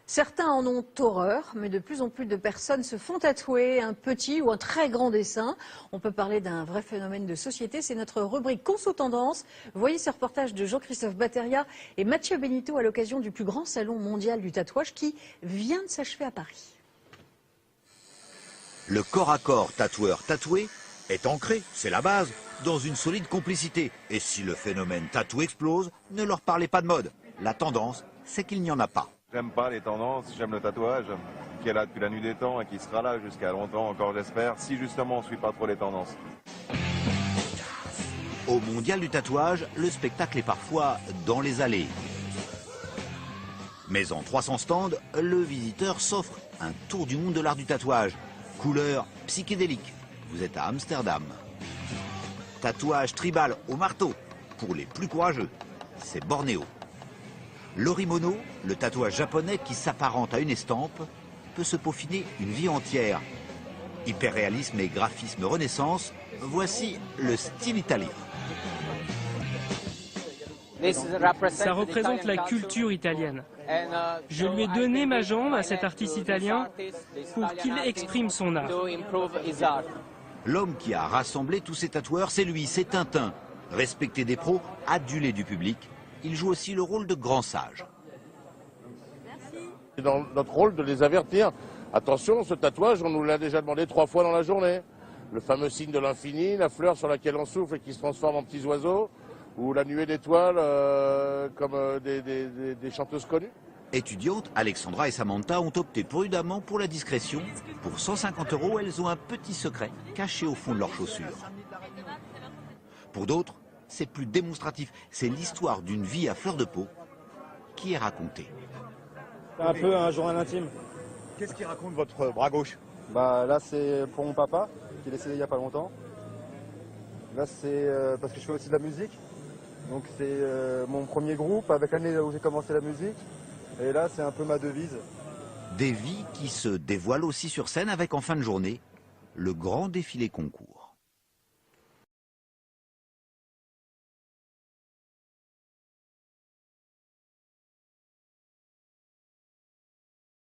Certains en ont horreur, mais de plus en plus de personnes se font tatouer un petit ou un très grand dessin. On peut parler d'un vrai phénomène de société. C'est notre rubrique Conso Tendance. Voyez ce reportage de Jean-Christophe Batteria et Mathieu Benito à l'occasion du plus grand salon mondial du tatouage qui vient de s'achever à Paris. Le corps à corps tatoueur-tatoué est ancré, c'est la base, dans une solide complicité. Et si le phénomène tatou explose, ne leur parlez pas de mode. La tendance, c'est qu'il n'y en a pas. J'aime pas les tendances, j'aime le tatouage qui est là depuis la nuit des temps et qui sera là jusqu'à longtemps encore j'espère, si justement on ne suit pas trop les tendances. Au mondial du tatouage, le spectacle est parfois dans les allées. Mais en 300 stands, le visiteur s'offre un tour du monde de l'art du tatouage. Couleur psychédélique, vous êtes à Amsterdam. Tatouage tribal au marteau, pour les plus courageux, c'est Bornéo. L'orimono, le tatouage japonais qui s'apparente à une estampe, peut se peaufiner une vie entière. Hyperréalisme et graphisme renaissance, voici le style italien. Ça représente la culture italienne. Je lui ai donné ma jambe à cet artiste italien pour qu'il exprime son art. L'homme qui a rassemblé tous ces tatoueurs, c'est lui, c'est Tintin. Respecté des pros, adulé du public, il joue aussi le rôle de grand sage. C'est dans notre rôle de les avertir. Attention, ce tatouage, on nous l'a déjà demandé 3 fois dans la journée. Le fameux signe de l'infini, la fleur sur laquelle on souffle et qui se transforme en petits oiseaux, ou la nuée d'étoiles comme des chanteuses connues. Étudiantes, Alexandra et Samantha ont opté prudemment pour la discrétion. Pour 150 €, elles ont un petit secret caché au fond de leurs chaussures. Pour d'autres, c'est plus démonstratif. C'est l'histoire d'une vie à fleur de peau qui est racontée. C'est un peu un journal intime. Qu'est-ce qui raconte votre bras gauche? Là, c'est pour mon papa, qui est décédé il n'y a pas longtemps. Là, c'est parce que je fais aussi de la musique. Donc, c'est mon premier groupe avec l'année où j'ai commencé la musique. Et là, c'est un peu ma devise. Des vies qui se dévoilent aussi sur scène avec en fin de journée le grand défilé concours.